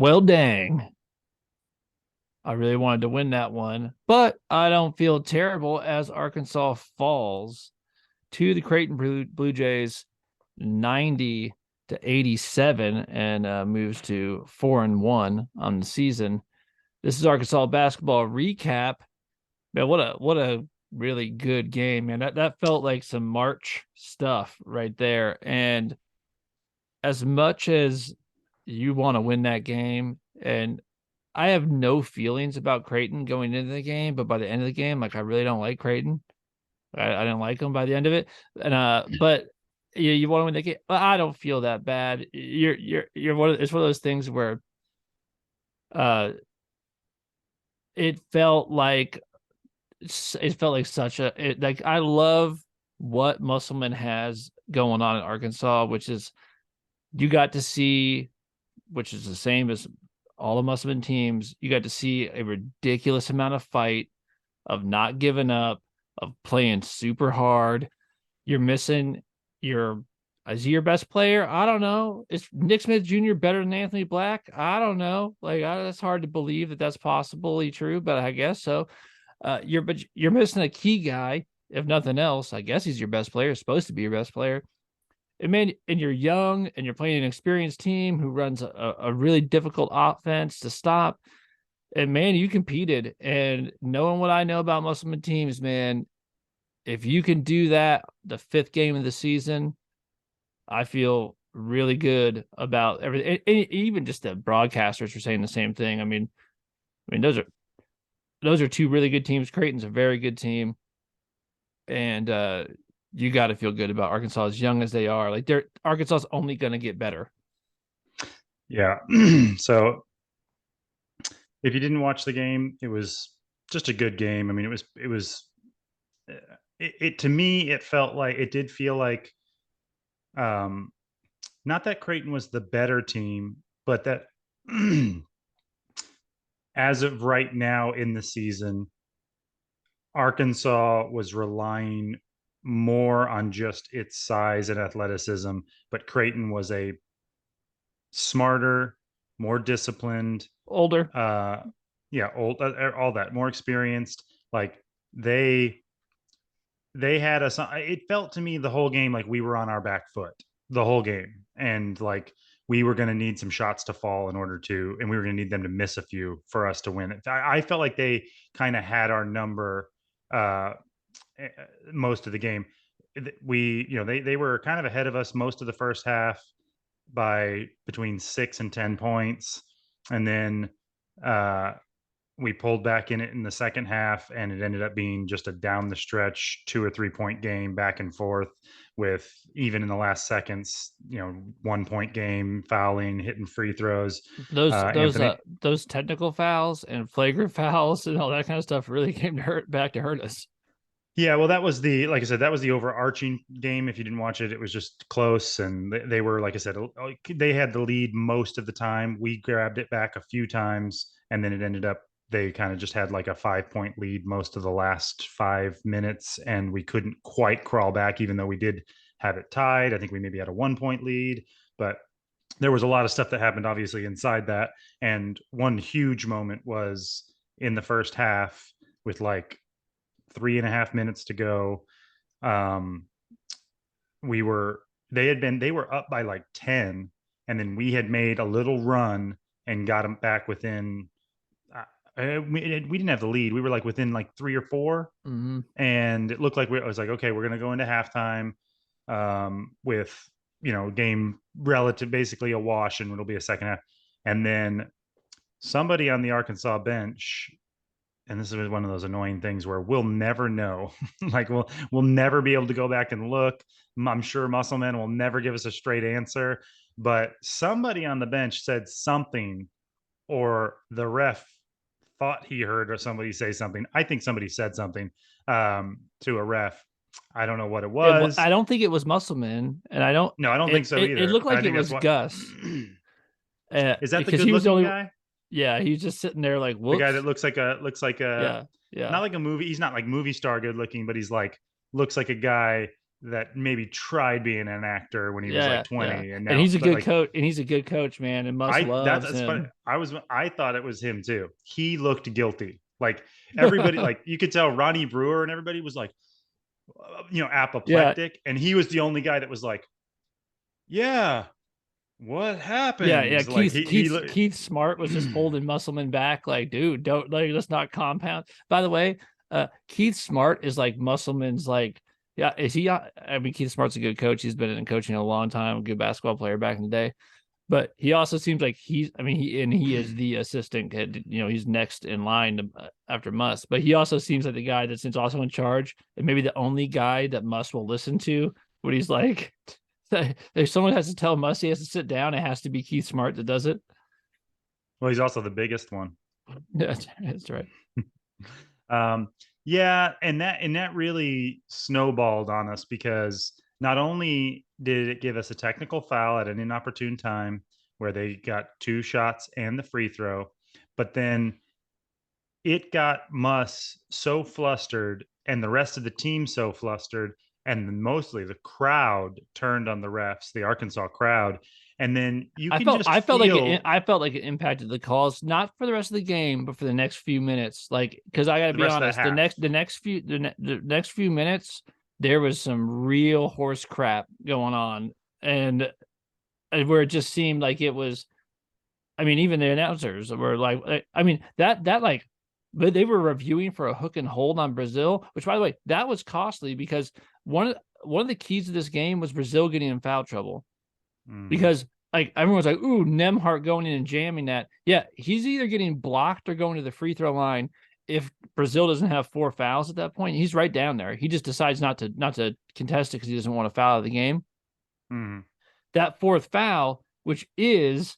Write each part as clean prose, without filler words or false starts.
Well, dang. I really wanted to win that one, but I don't feel terrible as Arkansas falls to the Creighton Blue Jays 90-87 and moves to 4-1 on the season. This is Arkansas basketball recap. Man, what a really good game, man. That felt like some March stuff right there. And as much as you want to win that game, and I have no feelings about Creighton going into the game, but by the end of the game, like I really don't like Creighton. I didn't like them by the end of it. And but you want to win the game. I don't feel that bad. You're it's one of those things where uh it felt like such like I love what Musselman has going on in Arkansas, which is you got to see, which is the same as all the Musselman teams. You got to see a ridiculous amount of fight, of not giving up, of playing super hard. You're missing your is he your best player? I don't know. Is Nick Smith Jr. better than Anthony Black? I don't know. That's hard to believe that that's possibly true, but I guess so. You're missing a key guy, if nothing else. I guess he's your best player, supposed to be your best player. And man, and you're young and you're playing an experienced team who runs a really difficult offense to stop. And man, you competed. And knowing what I know about Musselman teams, man, if you can do that the fifth game of the season, I feel really good about everything. And even just the broadcasters are saying the same thing. I mean, those are two really good teams. Creighton's a very good team, and you got to feel good about Arkansas as young as they are. Like Arkansas's only going to get better. Yeah. So if you didn't watch the game, it was just a good game. I mean, it to me, it felt like it did feel like, um, not that Creighton was the better team, but that as of right now in the season, Arkansas was relying more on just its size and athleticism, but Creighton was a smarter, more disciplined, Older. uh, yeah, all that, more experienced. Like they they had us. It felt to me the whole game like we were on our back foot the whole game, and like we were going to need some shots to fall in order to, and we were going to need them to miss a few for us to win it. I felt like they kind of had our number uh, most of the game. They were kind of ahead of us most of the first half by between 6 and 10 points, and then uh, we pulled back in it in the second half, and it ended up being just a down the stretch 2 or 3 point game back and forth, with even in the last seconds, 1 point game, fouling, hitting free throws. Anthony. Those technical fouls and flagrant fouls and all that kind of stuff really came to hurt us. Yeah, well, that was like I said, that was the overarching game. If you didn't watch it, it was just close, and they were, like I said, they had the lead most of the time. We grabbed it back a few times, and then it ended up they kind of just had like a 5 point lead most of the last 5 minutes, and we couldn't quite crawl back, even though we did have it tied. I think we maybe had a 1 point lead, but there was a lot of stuff that happened obviously inside that. And one huge moment was in the first half with like 3.5 minutes to go. Um, we were they were up by like 10, and then we had made a little run and got them back within. We didn't have the lead. We were like within like 3 or 4, Mm-hmm. and it looked like I was like, okay, we're gonna go into halftime with game relative basically a wash, and it'll be a second half. And then somebody on the Arkansas bench, and this is one of those annoying things where we'll never know. Like we'll never be able to go back and look. I'm sure Muscleman will never give us a straight answer, but somebody on the bench said something, or the ref thought he heard or somebody say something. I think somebody said something to a ref. I don't know what it was. I don't think it was Muscleman, and I don't. No, I don't think so It either. looked And I like it think that's was what. Gus, Is that the because good he was the looking only. guy? Yeah, he was just sitting there like, The guy that whoops. looks like a Yeah, yeah. not like a movie. He's not like movie star good looking, but he's like looks like a guy that maybe tried being an actor when he was like Yeah, yeah. 20, and And now, he's a but good like coach, and he's a good coach, man. And Muss loves that's funny. him. I thought it was him too. He looked guilty. Like everybody, like you could tell Ronnie Brewer and everybody was like, Yeah, apoplectic, and he was the only guy that was like, yeah, what yeah. happened? Like Keith Smart was just holding Musselman back, like, dude, don't like let's not compound. By the way, Keith Smart is like Musselman's like, yeah, is he? I mean, Keith Smart's a good coach. He's been in coaching a long time, a good basketball player back in the day. But he also seems like I mean, he is the assistant head, he's next in line after Muss. But he also seems like the guy that's also in charge, and maybe the only guy that Muss will listen to when he's like, if someone has to tell Muss he has to sit down, it has to be Keith Smart that does it. well, he's also the biggest one. That's right. um, yeah, and that really snowballed on us because not only did it give us a technical foul at an inopportune time where they got two shots and the free throw, but then it got Muss so flustered and the rest of the team so flustered, and mostly the crowd turned on the refs, the Arkansas crowd, and then you can just feel I felt like it impacted the calls, not for the rest of the game, but for the next few minutes. Like, because I got to the be rest of the honest, half. the next few minutes, there was some real horse crap going on, and where it just seemed like it was. I mean, even the announcers were like, I mean, that like, but they were reviewing for a hook and hold on Brazil, which, by the way, that was costly because one of the keys to this game was Brazil getting in foul trouble, Mhm. because like everyone's like, ooh, Nemhart going in and jamming that. Yeah, he's either getting blocked or going to the free throw line. If Brazil doesn't have 4 fouls at that point, he's right down there. He just decides not to contest it because he doesn't want to foul of the game. Mhm. That fourth foul, which is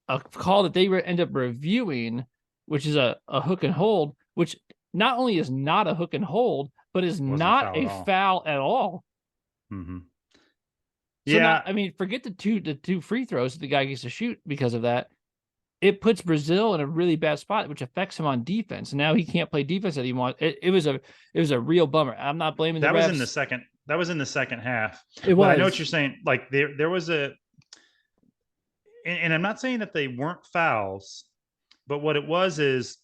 a call that they end up reviewing, which is a hook and hold, which not only is not a hook and hold, but is Wasn't a not foul at a all. foul at all. Mhm. So now, Yeah, I mean, forget the two free throws that the guy gets to shoot because of that. It puts Brazil in a really bad spot, which affects him on defense. And now he can't play defense anymore. It was a real bummer. I'm not blaming the that was in the refs. second. That was in the second half. It But I know what was. you're saying. Like there was and I'm not saying that they weren't fouls, but what it was is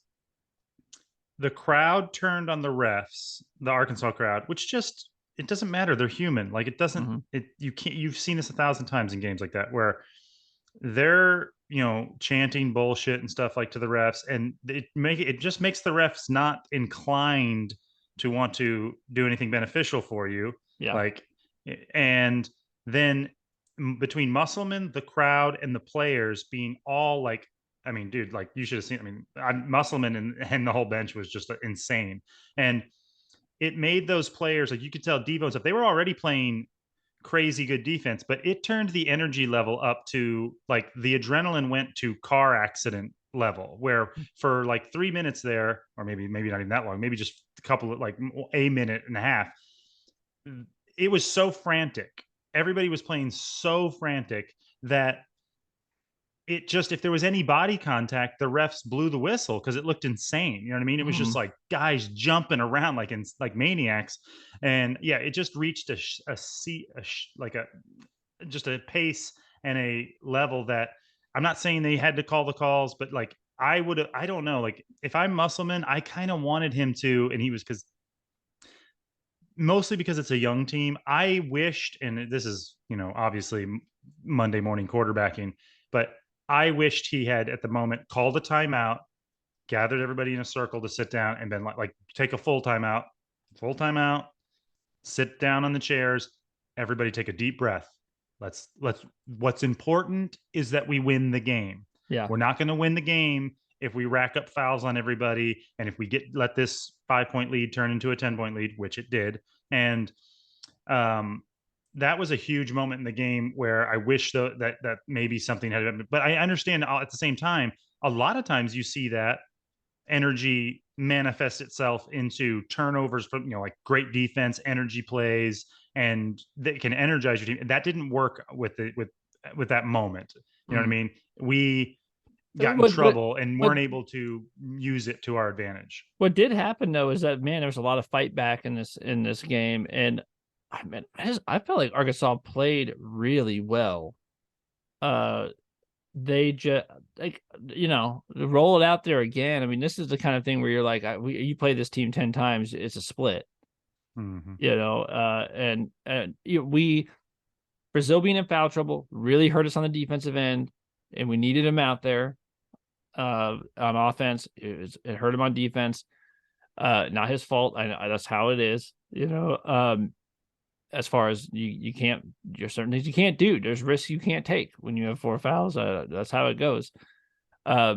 the crowd turned on the refs, the Arkansas crowd, which just it doesn't matter. They're human. Like it doesn't. Mhm. It you can't. You've seen this 1,000 times in games like that where they're chanting bullshit and stuff like to the refs, and it just makes the refs not inclined to want to do anything beneficial for you. Yeah. Like, and then between Musselman, the crowd, and the players being all like, I mean, dude, like you should have seen. I mean, Musselman and the whole bench was just insane, and it made those players like you could tell Devo and stuff. They were already playing crazy good defense, but it turned the energy level up to like the adrenaline went to car accident level where for like 3 minutes there, or maybe not even that long, maybe just a couple of like a minute and a half, it was so frantic. Everybody was playing so frantic that it just if there was any body contact, the refs blew the whistle because it looked insane. You know what I mean? It was just Mhm. like guys jumping around like maniacs, and yeah, it just reached like a just a pace and a level that I'm not saying they had to call the calls, but like I don't know, like if I'm Musselman, I kind of wanted him to, and he was because mostly because it's a young team. I wished, and this is, obviously Monday morning quarterbacking, but I wished he had at the moment called a timeout, gathered everybody in a circle to sit down, and been like take a full timeout, sit down on the chairs, everybody take a deep breath. What's important is that we win the game. Yeah. We're not going to win the game if we rack up fouls on everybody and if we let this 5 point lead turn into a 10 point lead, which it did. And um, that was a huge moment in the game where I wish that maybe something had happened. But I understand at the same time, a lot of times you see that energy manifests itself into turnovers from like great defense, energy plays, and that can energize your team. That didn't work with that moment. You know what I Mhm. mean? We got in What trouble and what weren't able to use it to our advantage. what did happen though is that, man, there was a lot of fight back in this game, and I felt like Arkansas played really well. Uh, they just like roll it out there again. I mean, this is the kind of thing where you're like, you play this team 10 times, it's a split. Mm-hmm. And we Brazil being in foul trouble really hurt us on the defensive end, and we needed him out there on offense. It hurt him on defense. Not his fault. That's how it is. As far as you can't, there's certain things you can't do. There's risks you can't take when you have 4 fouls. That's how it goes. Uh,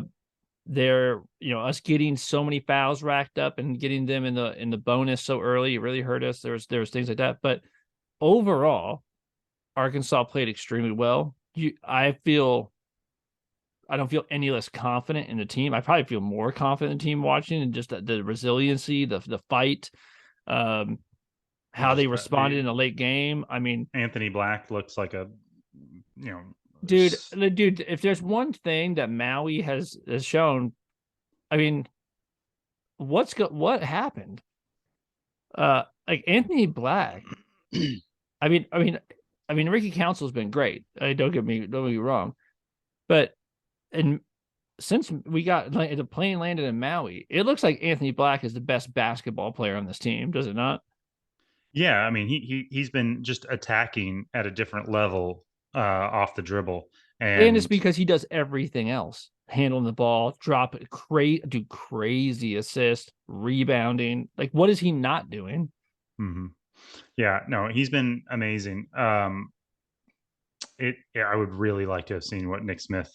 us getting so many fouls racked up and getting them in the bonus so early, it really hurt us. There was things like that, but overall, Arkansas played extremely well. I don't feel any less confident in the team. I probably feel more confident in the team watching, and just the resiliency, the fight, how they Just responded in a late game. I mean, Anthony Black looks like a, you know, dude, if there's one thing that Maui has shown, I mean, what happened? Like Anthony Black. I mean, Ricky Council's been great. Don't get me wrong, but and since we got the plane landed in Maui, it looks like Anthony Black is the best basketball player on this team, does it not? Yeah, I mean he's been just attacking at a different level off the dribble, And it's and because he does everything else: handling the ball, do crazy assist, rebounding. Like, what is he not doing? mm-hmm. Yeah, no, he's been amazing. I would really like to have seen what Nick Smith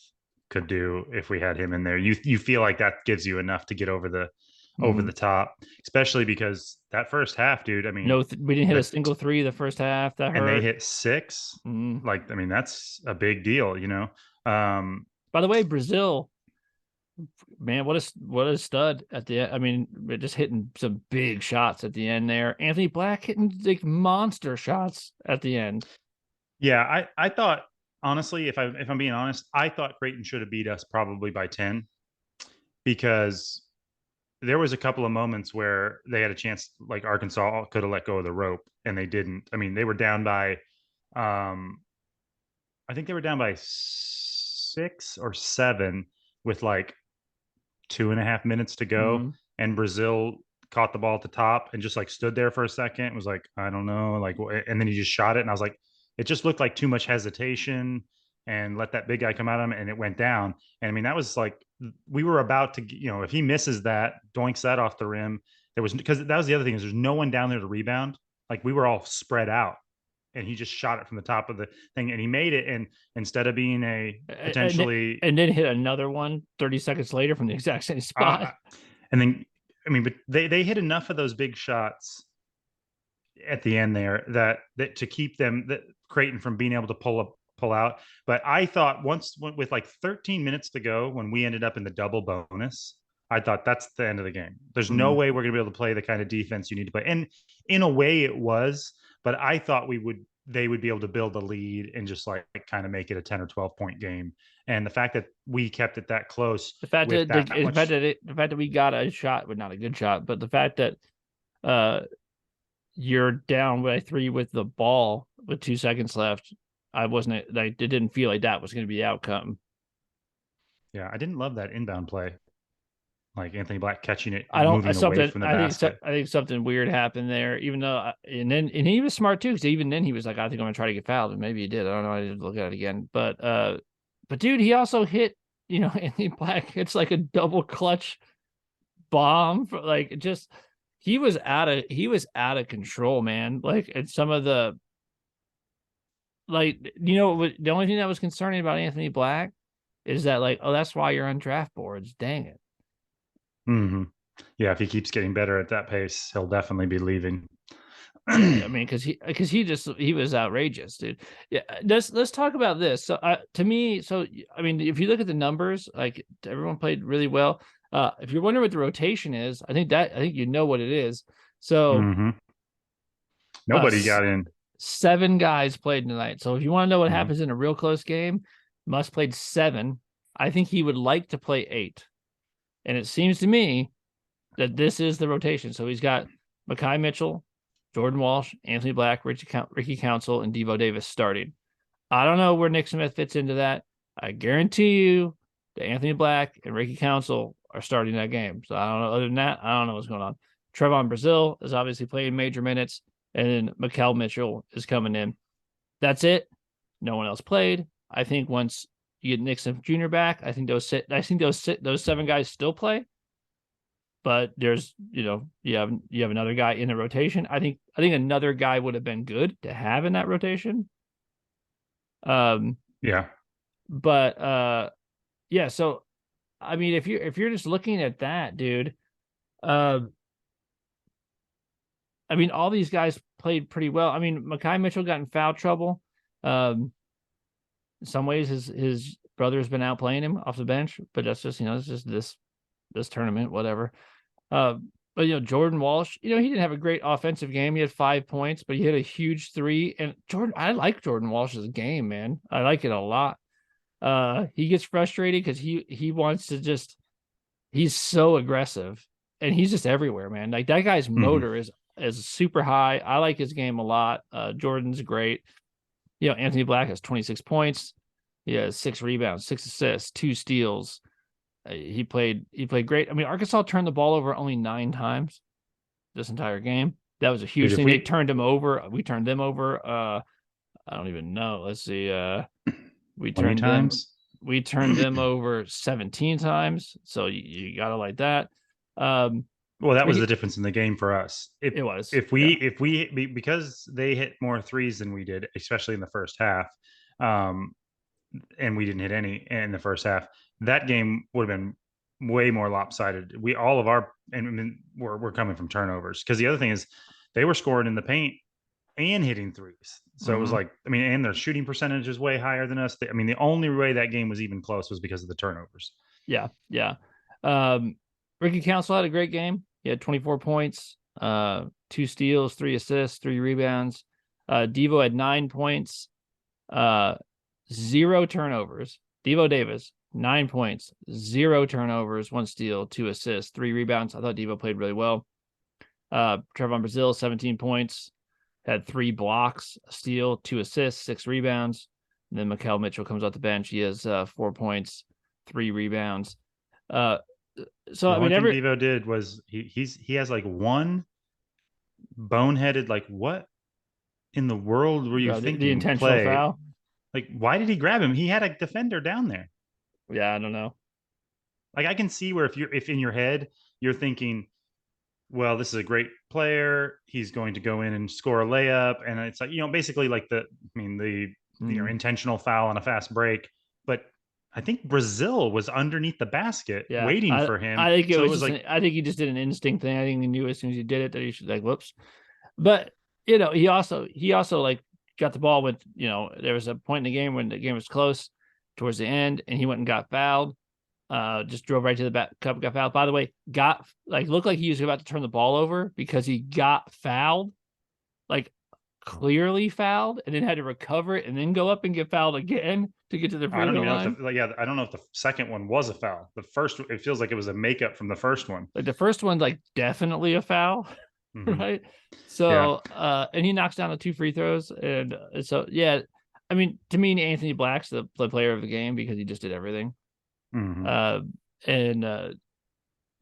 could do if we had him in there. You feel like that gives you enough to get over Mm-hmm. the top, especially because that first half, dude. I mean, No, we didn't hit a the single three the first half. That and they hurt. hit six. Mm-hmm. Like, I mean, that's a big deal, you know. Um, By the way, Brazil, man, what a stud at the end. I mean, we're just hitting some big shots at the end there. Anthony Black hitting like monster shots at the end. yeah, I thought honestly, if I'm being honest, I thought Creighton should have beat us probably by 10 because there was a couple of moments where they had a chance, like Arkansas could have let go of the rope and they didn't. I mean, they were down by um I think they were down by 6 or 7 with like 2.5 minutes to go, Mm-hmm. and Brazil caught the ball at the top and just like stood there for a second. It was like, I don't know, like, and then he just shot it, and I was like, it just looked like too much hesitation and let that big guy come at him, and it went down. And I mean, that was like we were about to, if he misses that, doinks that off the rim. There was because that was the other thing is there's no one down there to rebound. Like we were all spread out, and he just shot it from the top of the thing, and he made it. And instead of being a and potentially and then hit another one 30 seconds later from the exact same spot. and then I mean, but they hit enough of those big shots at the end there that to keep them that Creighton from being able to pull out. But I thought once with like 13 minutes to go, when we ended up in the double bonus, I thought that's the end of the game. There's no Mm-hmm. way we're going to be able to play the kind of defense you need to play. And in a way, it was. But I thought they would be able to build a lead and just like kind of make it a 10 or 12 point game. And the fact that we kept it that close The fact with that that much. the fact that we got a shot, but not a good shot, but the fact that uh you're down by 3 with the ball with 2 seconds left, I wasn't like it didn't feel like that was going to be the outcome. Yeah, I didn't love that inbound play, like Anthony Black catching it, I don't moving away something from the basket. I think something weird happened there. Even though and he was smart too, because even then he was like, I think I'm gonna try to get fouled, and maybe he did. I don't know. I didn't look at it again, but dude, he also hit Anthony Black. It's like a double clutch bomb for like just he was out of control, man. Like it's some of the like the only thing that was concerning about Anthony Black is that like, oh, that's why you're on draft boards. Dang it. Mm-hmm. Yeah, if he keeps getting better at that pace, he'll definitely be leaving. Yeah, I mean, because he was outrageous, dude. Yeah, let's talk about this. So, to me, I mean, if you look at the numbers, like everyone played really well. If you're wondering what the rotation is, I think you know what it is. So, Mm-hmm. uh, Nobody got in. 7 guys played tonight. So, if you want to know what Mm-hmm. happens in a real close game, Musk played 7. I think he would like to play 8, and it seems to me that this is the rotation. So he's got Makai Mitchell, Jordan Walsh, Anthony Black, Ricky Council, and Devo Davis starting. I don't know where Nick Smith fits into that. I guarantee you that Anthony Black and Ricky Council are starting that game. So I don't know. Other than that, I don't know what's going on. Trevon Brazil is obviously playing major minutes, and then Mikel Mitchell is coming in. That's it. No one else played. I think once you get Nick Smith Jr. back, I think those 7 guys still play. But there's you have another guy in the rotation. I think another guy would have been good to have in that rotation. Yeah. But yeah, so I mean if you're just looking at that, dude, I mean all these guys played pretty well. I mean, Mekhi Mitchell got in foul trouble. In some ways his brother's been out playing him off the bench, but that's just it's just this tournament, whatever. But Jordan Walsh, he didn't have a great offensive game. He had 5 points, but he hit a huge 3. And I like Jordan Walsh's game, man. I like it a lot. He gets frustrated because he wants to he's so aggressive and he's just everywhere, man. Like that guy's motor is super high. I like his game a lot. Jordan's great. Anthony Black has 26 points. He has 6 rebounds, 6 assists, 2 steals. He played great. I mean, Arkansas turned the ball over only 9 times this entire game. That was a huge thing. They turned him over. We turned them over. I don't even know. Let's see. We turned them over 17 times. So you gotta like that. Well, that was the difference in the game for us. It was. Because they hit more threes than we did, especially in the first half, and we didn't hit any in the first half, that game would have been way more lopsided. We're coming from turnovers, because the other thing is they were scoring in the paint and hitting threes. So it was like, I mean, and their shooting percentage is way higher than us. I mean, the only way that game was even close was because of the turnovers. Yeah. Ricky Council had a great game. He had 24 points, 2 steals, 3 assists, 3 rebounds. Devo had 9 points, 0 turnovers. Devo Davis, 9 points, 0 turnovers, 1 steal, 2 assists, 3 rebounds. I thought Devo played really well. Trevon Brazil, 17 points, had 3 blocks, a steal, 2 assists, 6 rebounds. And then Mikel Mitchell comes off the bench. He has 4 points, 3 rebounds. So I mean, thing Devo did was he has like one boneheaded, like, what in the world were you thinking? The intentional foul. Like, why did he grab him? He had a defender down there. Yeah, I don't know. Like, I can see where if in your head you're thinking, well, this is a great player, he's going to go in and score a layup, and it's like, basically like the intentional foul on a fast break. But I think Brazil was underneath the basket waiting for him. I think it was like, I think he just did an instinct thing. I think he knew as soon as he did it that he should, like, whoops. But he also like got the ball with, there was a point in the game when the game was close towards the end, and he went and got fouled. Just drove right to the back cup, got fouled. By the way, looked like he was about to turn the ball over because he got fouled, like clearly fouled, and then had to recover it and then go up and get fouled again to get to the free throw line. I don't know if the second one was a foul. The first, it feels like it was a makeup from the first one. Like the first one's like definitely a foul, right? So, and he knocks down the 2 free throws, and so yeah, I mean, to me, Anthony Black's the player of the game because he just did everything. Man,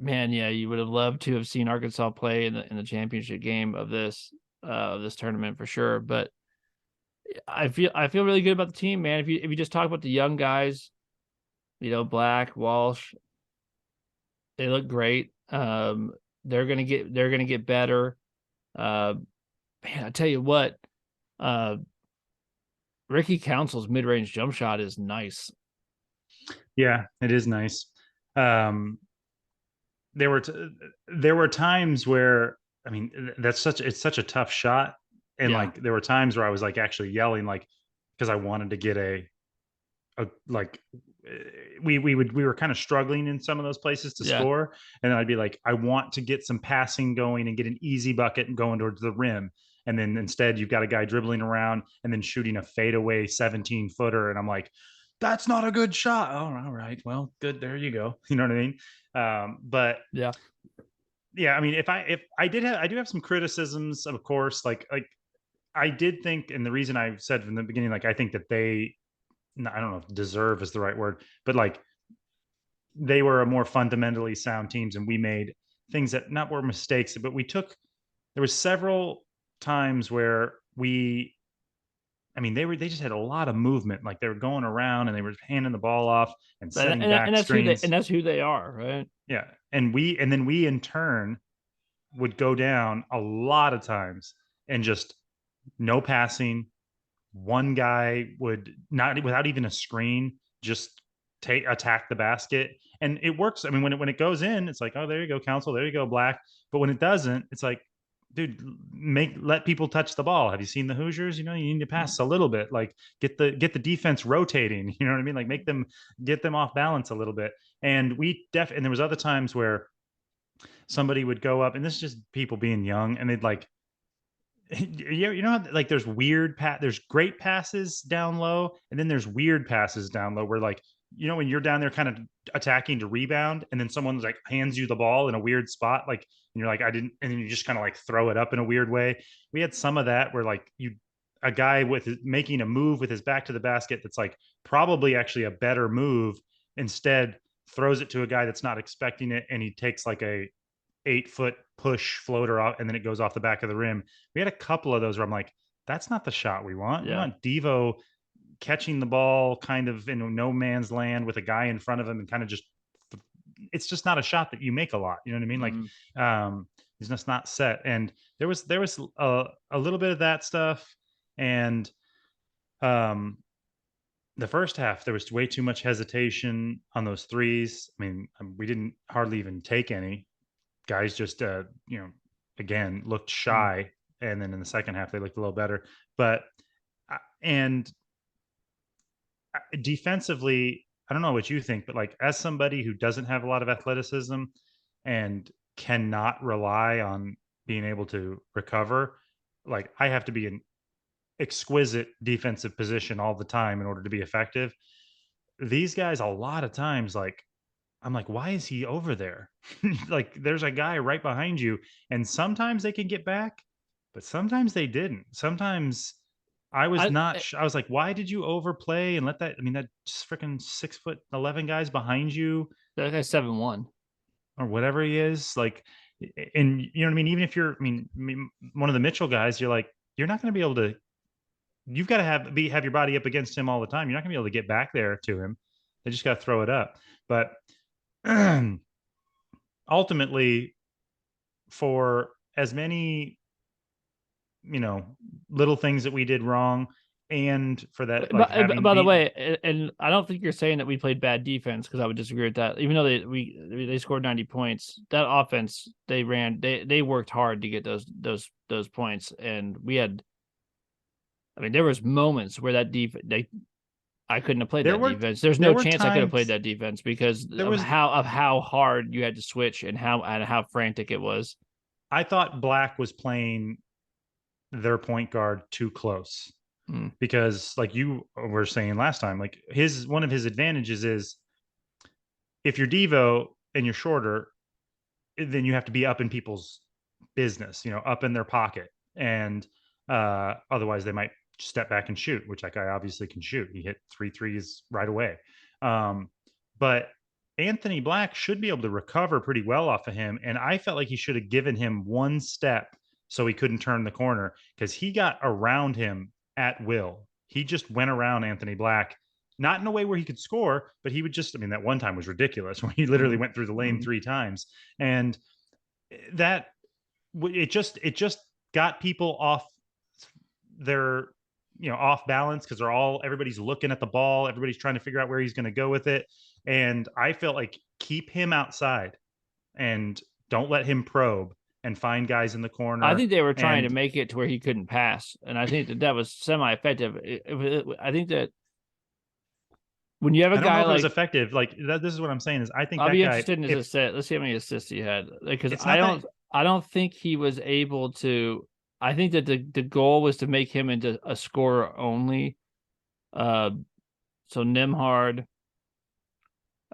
yeah, you would have loved to have seen Arkansas play in the championship game of this tournament for sure. But I feel really good about the team, man. If you just talk about the young guys, Black, Walsh, they look great. They're gonna get better. Man, I tell you what, Ricky Council's mid-range jump shot is nice. Yeah, it is nice. There were times where, I mean, it's such a tough shot, and like there were times where I was like actually yelling, like, because I wanted to get we were kind of struggling in some of those places to score, and then I'd be like, I want to get some passing going and get an easy bucket and going towards the rim. And then instead you've got a guy dribbling around and then shooting a fadeaway 17-footer, and I'm like, that's not a good shot. Oh, all right, well, good, there you go. You know what I mean? But yeah, I mean, if I do have some criticisms, of course, like I did think, and the reason I said from the beginning, like I think that they, I don't know if deserve is the right word, but like they were a more fundamentally sound teams, and we made things that not were mistakes, but we took. There was several times where we, I mean, they just had a lot of movement. Like they were going around and they were handing the ball off and setting And back screens. that's who they are, right? Yeah, and then we in turn would go down a lot of times and just no passing. One guy would not without even a screen just take attack the basket, and it works. I mean, when it goes in, it's like, oh, there you go, Council, there you go, Black. But when it doesn't, it's like, dude, let people touch the ball. Have you seen the Hoosiers? You know, you need to pass a little bit, like get the defense rotating. You know what I mean? Like make them get them off balance a little bit. And and there was other times where somebody would go up, and this is just people being young, and they'd like you know how, like there's great passes down low, and then there's weird passes down low where like, you know, when you're down there kind of attacking to rebound, and then someone's like hands you the ball in a weird spot, like, and you're like, I didn't, and then you just kind of like throw it up in a weird way. We had some of that where like a guy with making a move with his back to the basket that's like probably actually a better move, instead throws it to a guy that's not expecting it, and he takes like a 8 foot push floater off, and then it goes off the back of the rim. We had a couple of those where I'm like, that's not the shot we want. We Yeah. want Devo catching the ball kind of in no man's land with a guy in front of him and kind of just, it's just not a shot that you make a lot. You know what I mean? Like, Mm. he's just not set. And there was a little bit of that stuff. And um, the first half, there was way too much hesitation on those threes. I mean, we didn't hardly even take any. Guys just you know, again looked Mm. shy, and then in the second half they looked a little better. But and defensively, I don't know what you think, but like as somebody who doesn't have a lot of athleticism and cannot rely on being able to recover, like I have to be in exquisite defensive position all the time in order to be effective. These guys a lot of times, like, I'm like, why is he over there? Like, there's a guy right behind you. And sometimes they can get back, but sometimes they didn't. Sometimes I was I not, I was like, why did you overplay and let that? I mean, that freaking 6'11" guys behind you that guy's 7-1. or whatever he is. Like, and you know what I mean? Even if you're, I mean, one of the Mitchell guys, you're like, you're not going to be able to, you've got to have your body up against him all the time. You're not going to be able to get back there to him. They just got to throw it up. But ultimately, for as many, you know, little things that we did wrong, and for that, like having By the beat, way, and I don't think you're saying that we played bad defense, because I would disagree with that. Even though they scored 90 points, that offense they worked hard to get those points, and we had. I mean, there was moments where that I couldn't have played there that were defense. There's there no were chance I could have played times that defense because there was of how hard you had to switch and how frantic it was. I thought Black was playing their point guard too close, Mm. because like you were saying last time, like his one of his advantages is if you're Devo and you're shorter, then you have to be up in people's business, you know, up in their pocket. And otherwise they might step back and shoot, which that guy obviously can shoot. He hit three threes right away. But Anthony Black should be able to recover pretty well off of him. And I felt like he should have given him one step so he couldn't turn the corner, because he got around him at will. He just went around Anthony Black, not in a way where he could score, but he would just, I mean, that one time was ridiculous when he literally Mm. went through the lane Mm. 3 times. And that, it just got people off their, you know, off balance, because everybody's looking at the ball, everybody's trying to figure out where he's going to go with it. And I felt like keep him outside and don't let him probe and find guys in the I corner. think they were trying to And make it to where he couldn't pass, and I think that was semi-effective. I think that when you have a I don't know guy if it was like, effective. Like that, this is what I'm saying is I think I'll that be guy, interested in his if assist. Let's see how many assists he had, because it's not that, I don't think he was able to. I think that the goal was to make him into a scorer only. Uh, so Nimhard,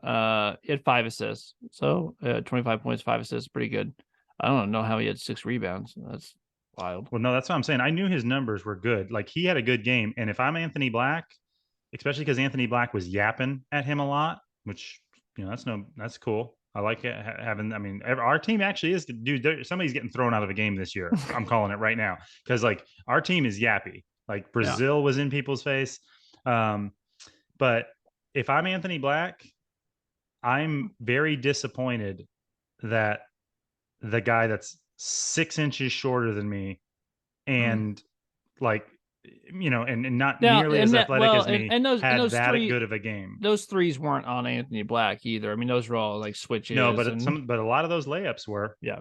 he had 5 assists, so 25 points, 5 assists, pretty good. I don't know how he had 6 rebounds. That's wild. Well, no, that's what I'm saying. I knew his numbers were good. Like he had a good game. And if I'm Anthony Black, especially because Anthony Black was yapping at him a lot, which that's cool. I like it, having. I mean, our team actually is, dude. Somebody's getting thrown out of a game this year. I'm calling it right now because like our team is yappy. Like Yeah. Brazil was in people's face, but if I'm Anthony Black, I'm very disappointed that the guy that's 6 inches shorter than me Mm. and like and not Now, nearly as and that athletic well, as me and those and had those that three good of a game. those threes weren't on Anthony Black either. I mean, those were all like No, switches but and a lot of those layups were, yeah,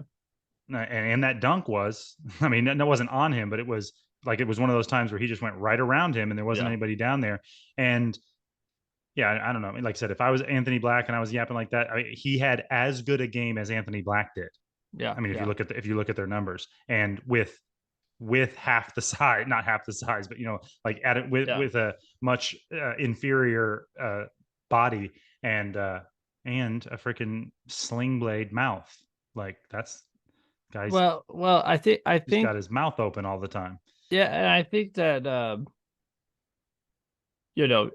and that dunk was. I mean, that wasn't on him, but it was one of those times where he just went right around him, and there wasn't yeah, anybody down there. And yeah, I don't know. I mean, like I said, if I was Anthony Black and I was yapping like that, he had as good a game as Anthony Black did. yeah, I mean, yeah, if you look at their numbers, and with half the size, not half the size, but like at it yeah. with a much inferior body and a freaking sling blade mouth. Like that's guys, Well, I he's think got his mouth open all the time. yeah, and I think that you know,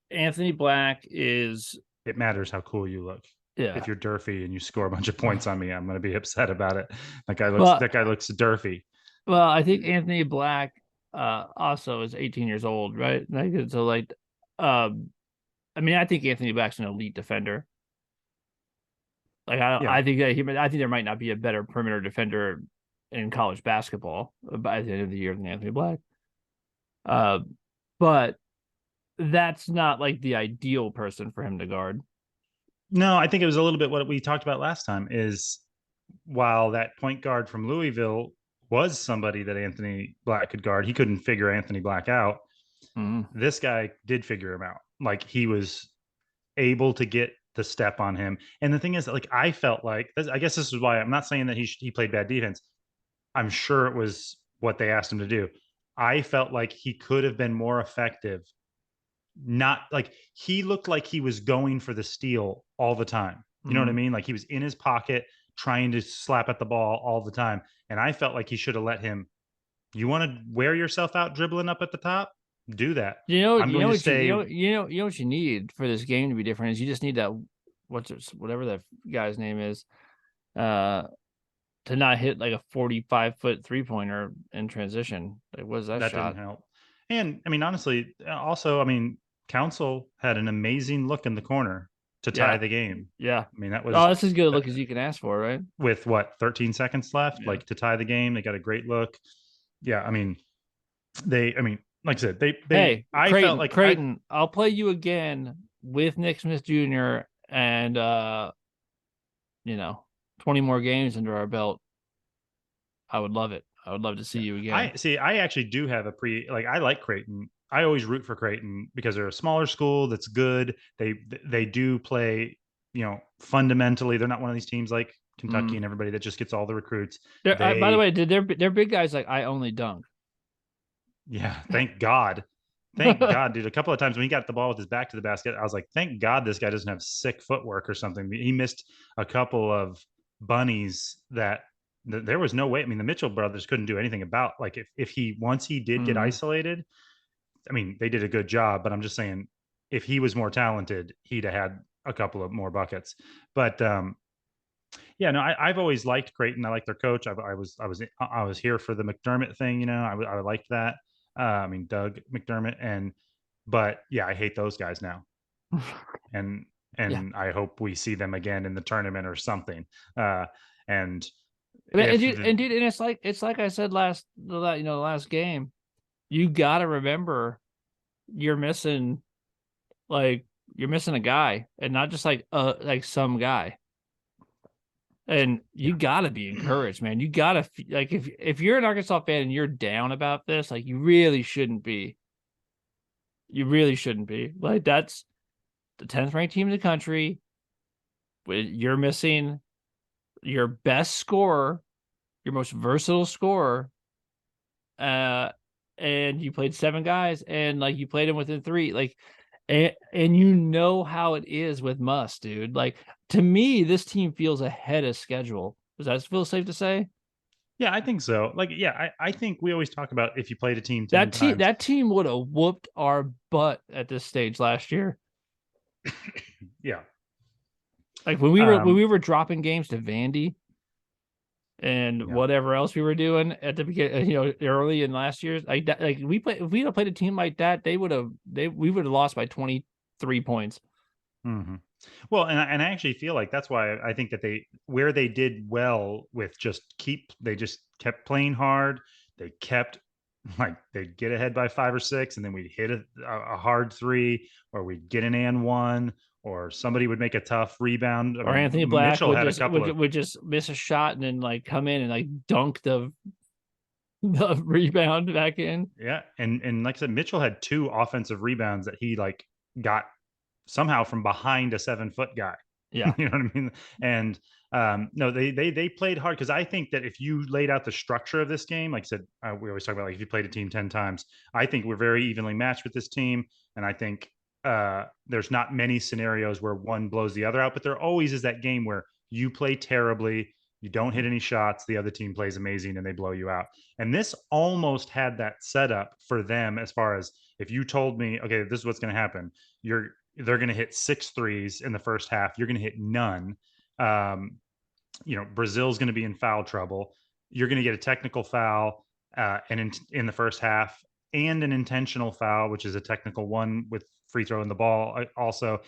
Anthony Black is It matters how cool you look. If yeah. you're Durfee and you score a bunch of points on me, I'm going to be upset about it. Well, That guy looks Durfee. well, I think Anthony Black also is 18 years old, right? Like so like um I mean, I think Anthony Black's an elite defender. Like Yeah, I think that I think there might not be a better perimeter defender in college basketball by the end of the year than Anthony Black. Uh, but that's not like the ideal person for him to guard. no, I think it was a little bit what we talked about last time. Is while that point guard from Louisville was somebody that Anthony Black could guard, he couldn't figure Anthony Black out. Mm-hmm. This guy did figure him out. Like he was able to get the step on him. And the thing is, like I felt like I guess this is why I'm not saying that he played bad defense. I'm sure it was what they asked him to do. I felt like he could have been more effective. Not like he looked like he was going for the steal all the time. You know what I Mm-hmm. mean? Like he was in his pocket trying to slap at the ball all the time. And I felt like he should have let him. You want to wear yourself out dribbling up at the top? Do that. I'm going to stay. You know what you need for this game to be different is you just need that whatever that guy's name is, uh, to not hit like a 45-foot 3-pointer in transition. Like, what is that That shot? didn't help. And I mean, honestly, also, I mean, Council had an amazing look in the corner to tie Yeah, the game. yeah. I mean, that Oh, was that's as good a look as you can ask for, right? with what 13 seconds left, Yeah. like to tie the game. They got a great look. Yeah, I mean, like I said, Hey, I felt Creighton, like Creighton, I'll play you again with Nick Smith Jr. and 20 more games under our belt. I would love it. I would love to see yeah. you again. I see. I actually do have I like Creighton. I always root for Creighton because they're a smaller school that's good. They do play, fundamentally. They're not one of these teams like Kentucky Mm. and everybody that just gets all the recruits. By the They way, did they're big guys like I only dunk. Yeah, thank God. Thank God, dude. A couple of times when he got the ball with his back to the basket, I was like, thank God this guy doesn't have sick footwork or something. He missed a couple of bunnies that there was no way. I mean, the Mitchell brothers couldn't do anything about. Like if he once he did get Mm. isolated, I mean, they did a good job, but I'm just saying if he was more talented, he'd have had a couple of more buckets. But yeah, no, I've always liked Creighton. I like their coach. I was here for the McDermott thing. I liked that. I mean Doug McDermott, but yeah, I hate those guys now, and Yeah. I hope we see them again in the tournament or something. And And if dude, and it's like I said the last game. You got to remember you're missing you're missing a guy and not just like some guy. And you yeah, got to be encouraged, man. You got to like if you're an Arkansas fan and you're down about this, like you really shouldn't be. You really shouldn't be. Like that's the 10th ranked team in the country. You're missing your best scorer, your most versatile scorer, and you played 7 guys, and like you played him within 3, like, and you know how it is with Muss, dude. Like to me, this team feels ahead of schedule. Does that feel safe to say? Yeah, I think so. Like, yeah, I think we always talk about if you played a team 10 times. That team would have whooped our butt at this stage last year. Yeah. Like when Um, we were dropping games to Vandy and yeah. whatever else we were doing at the beginning, early in last year's like that, like we play if we had played a team like that, we would have lost by 23 points. Hmm. Well, and I actually feel like that's why I think that where they did well with they just kept playing hard. They kept like they'd get ahead by 5 or 6, and then we'd hit a hard three, or we'd get an and one, or somebody would make a tough rebound. I Or mean, Anthony Black Mitchell would had a just couple of would just miss a shot and then like come in and like dunk the rebound back in. yeah, and like I said, Mitchell had 2 offensive rebounds that he like got somehow from behind a 7 foot guy. Yeah. You know what I mean? And no, they played hard because I think that if you laid out the structure of this game, like I said, we always talk about like if you played a team 10 times, I think we're very evenly matched with this team, and I think there's not many scenarios where one blows the other out, but there always is that game where you play terribly, you don't hit any shots, the other team plays amazing, and they blow you out. And this almost had that setup for them as far as if you told me, okay, this is what's going to happen, they're going to hit 6 threes in the first half. You're going to hit none. Um, Brazil's going to be in foul trouble. You're going to get a technical foul and in the first half, and an intentional foul, which is a technical one with free throw in the ball also.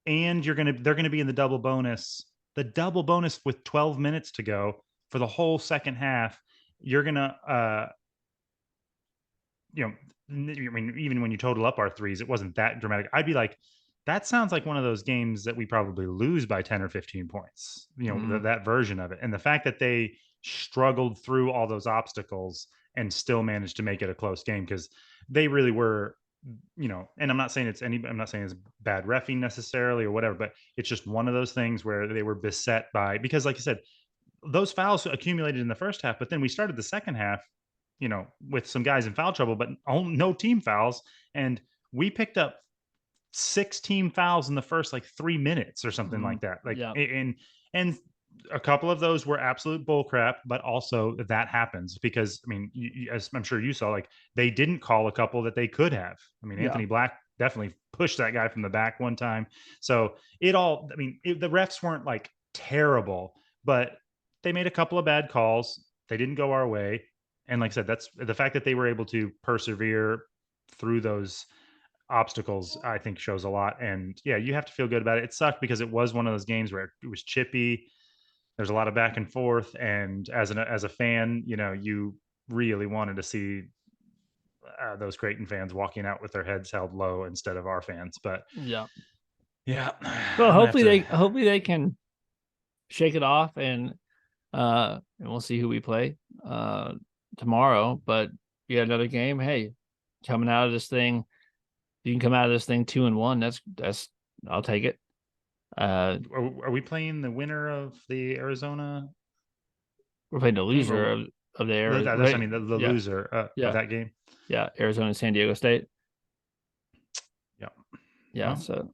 And they're going to be in the double bonus with 12 minutes to go for the whole second half. You're going to you know, I mean, even when you total up our threes, it wasn't that dramatic. I'd be like, that sounds like one of those games that we probably lose by 10 or 15 points, Mm-hmm. that version of it. And the fact that they struggled through all those obstacles and still managed to make it a close game because they really were, and I'm not saying it's bad reffing necessarily or whatever, but it's just one of those things where they were beset by, because like I said, those fouls accumulated in the first half, but then we started the second half, with some guys in foul trouble, but no team fouls. And we picked up 6 team fouls in the first like 3 minutes or something Mm-hmm. like that. Like, Yeah. and a couple of those were absolute bull crap, but also that happens because, I mean, as I'm sure you saw, like they didn't call a couple that they could have. I mean, Yeah. Anthony Black definitely pushed that guy from the back one time. So the refs weren't like terrible, but they made a couple of bad calls. They didn't go our way. And like I said, that's the fact that they were able to persevere through those obstacles, I think shows a lot. And yeah, you have to feel good about it. It sucked because it was one of those games where it was chippy. There's a lot of back and forth, and as a fan, you really wanted to see those Creighton fans walking out with their heads held low instead of our fans. But Yeah. yeah, Well, I'm gonna have to. hopefully they can shake it off and we'll see who we play tomorrow. But yeah, another game. Hey, coming out of this thing, you can come out of this thing 2-1. That's I'll take it. Are we playing the winner of the Arizona We're playing the game, loser or of the era, that's I right? mean the Yeah, loser of yeah, that game? yeah. Arizona and San Diego State. Yeah. Yeah, Well, so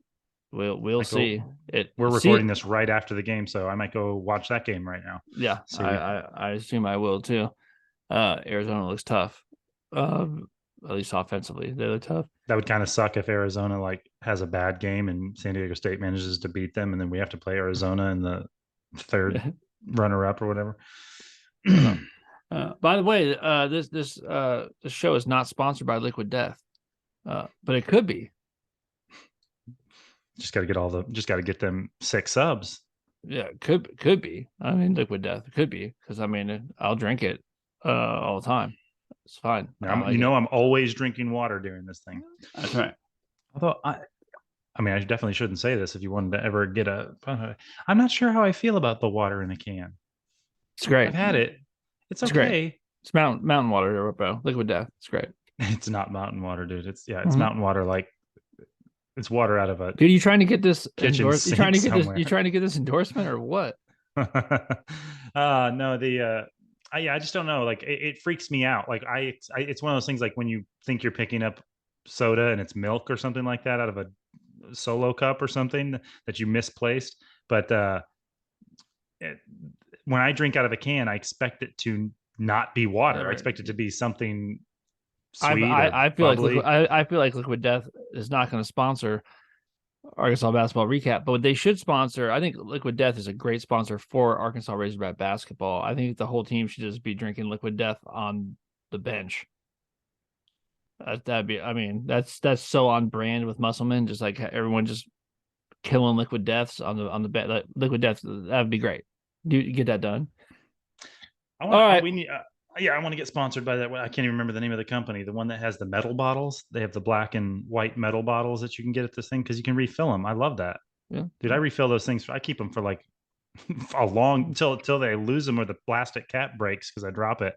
we'll might go. see it. We're recording See, this right after the game, so I might go watch that game right now. yeah, See, I assume I will too. Arizona looks tough. At least offensively, they look tough. that would kind of suck if Arizona like has a bad game and San Diego State manages to beat them, and then we have to play Arizona in the third runner-up or whatever. I know. By the way, this show is not sponsored by Liquid Death, but it could be. Just got to get them 6 subs. Yeah, could be. I mean, Liquid Death could be because I mean, I'll drink it all the time. It's fine. Now, I like it. I'm always drinking water during this thing. That's right. Although I mean, I definitely shouldn't say this if you wanted to ever get I'm not sure how I feel about the water in a can. It's great. I've had it. It's It's great. okay. It's mountain water, bro. Liquid Death. It's great. It's not mountain water, dude. It's Mhm. mountain water like it's water out of a Dude, you trying to get this kitchen You sink somewhere. You trying to get this endorsement or what? No, I just don't know. Like it freaks me out. Like it's one of those things like when you think you're picking up soda and it's milk or something like that out of a solo cup or something that you misplaced. But it, when I drink out of a can, I expect it to not be water. I Never. expect it to be something I sweet or I feel like bubbly. I feel like Liquid Death is not going to sponsor Arkansas basketball recap, but they should sponsor. I think Liquid Death is a great sponsor for Arkansas Razorback basketball. I think the whole team should just be drinking Liquid Death on the bench. That'd be, I mean, that's so on brand with Musselman. Just like everyone just killing Liquid Deaths on the bed. Like, Liquid Death, that'd be great. Do get that done. I want All to. right. We need. Yeah, I want to get sponsored by that. I can't even remember the name of the company. The one that has the metal bottles. They have the black and white metal bottles that you can get at this thing because you can refill them. I love that, Yeah. dude. I refill those things. I keep them for like a long until they lose them or the plastic cap breaks because I drop it.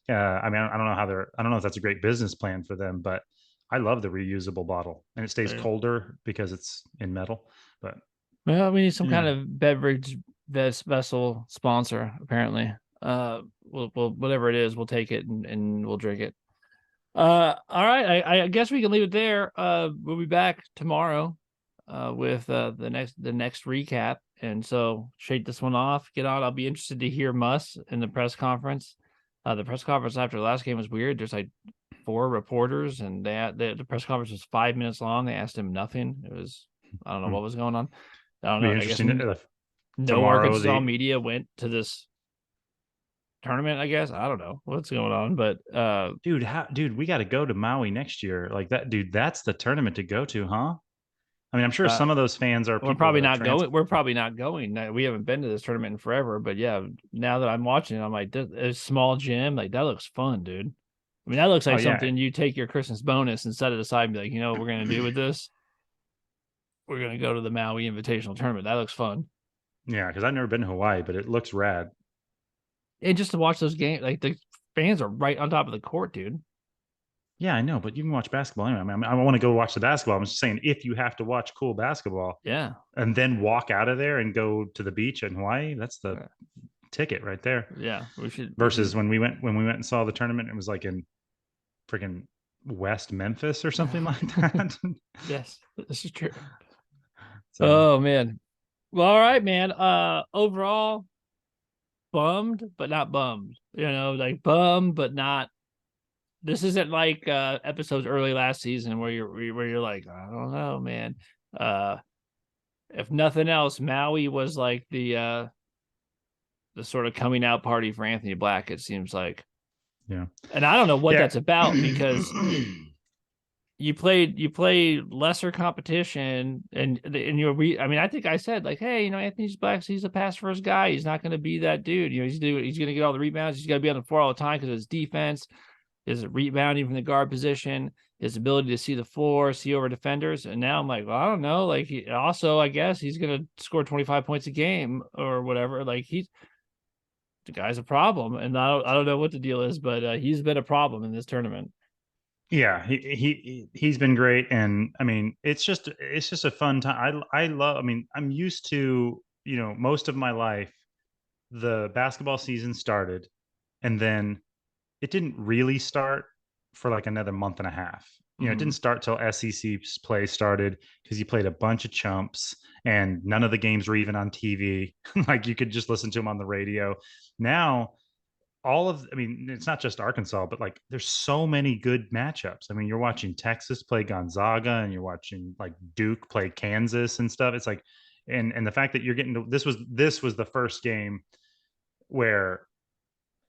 I mean, I don't know how they're. I don't know if that's a great business plan for them, but I love the reusable bottle and it stays Yeah. colder because it's in metal. But Well, we need some kind yeah, of beverage vessel sponsor, apparently. We'll whatever it is, we'll take it and we'll drink it. All right. I guess we can leave it there. We'll be back tomorrow, with the next recap. And so shake this one off, get on. I'll be interested to hear Muss in the press conference. The press conference after the last game was weird. There's like four reporters, and the press conference was 5 minutes long. They asked him nothing. It was, I don't know what was going on. I don't be know. I guess interesting no tomorrow. Arkansas The media went to this tournament. I guess I don't know what's going on, but dude, we got to go to Maui next year. Like that, dude. That's the tournament to go to, huh? I mean, I'm sure uh, some of those fans are we're people probably that are not trans. going. We're probably not going. We haven't been to this tournament in forever, but yeah, now that I'm watching it, I'm like, this small gym, like that looks fun, dude. I mean, that looks Oh like yeah, something you take your Christmas bonus and set it aside and be like, you know what we're gonna do with this? We're gonna go to the Maui Invitational Tournament. That looks fun. yeah. Because I've never been to Hawaii, but it looks rad. And just to watch those games, like the fans are right on top of the court, dude. Yeah, I know, but you can watch basketball anyway. I mean, I want to go watch the basketball. I'm just saying, if you have to watch cool basketball Yeah. and then walk out of there and go to the beach in Hawaii, that's the Yeah. ticket right there. Yeah. We Versus should when we went and saw the tournament, it was like in freaking West Memphis or something like that. Yes, this is true. So Oh man. Well, all right, man. Overall, bummed, but not bummed. You know, like bummed, but not. This isn't like episodes early last season where you're like, I don't know, man. Uh, if nothing else, Maui was like the sort of coming out party for Anthony Black. It seems like, yeah, and I don't know what yeah. that's about because you played lesser competition and I mean, I think I said like, hey, you know, Anthony Black, he's a pass first guy. He's not going to be that dude. You know, he's going to get all the rebounds. He's got to be on the floor all the time because of his defense, his rebounding from the guard position, his ability to see the floor, see over defenders. And now I'm like, well, I don't know. Like, I guess he's going to score 25 points a game or whatever. Like, the guy's a problem, and I don't know what the deal is, but he's been a problem in this tournament. Yeah, he's been great, and I mean, it's just a fun time. I love. I mean, I'm used to most of my life. The basketball season started, and then it didn't really start for like another month and a half. It didn't start till SEC play started because you played a bunch of chumps, and none of the games were even on TV. Like you could just listen to them on the radio. Now I mean, it's not just Arkansas, but like there's so many good matchups. I mean, you're watching Texas play Gonzaga and you're watching like Duke play Kansas and stuff. It's like, and the fact that you're getting to, this was the first game where,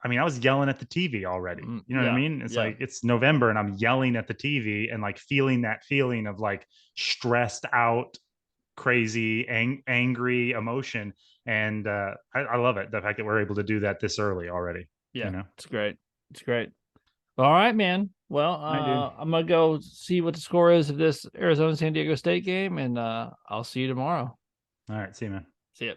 I mean, I was yelling at the TV already. You know what I Yeah, mean? It's yeah, like it's November and I'm yelling at the TV and like feeling that feeling of like stressed out, crazy, angry emotion. And I love it. The fact that we're able to do that this early already, yeah. you know? It's great. It's great. All right, man. Well, I do. I'm gonna go see what the score is of this Arizona San Diego State game, and I'll see you tomorrow. All right. See you, man. See ya.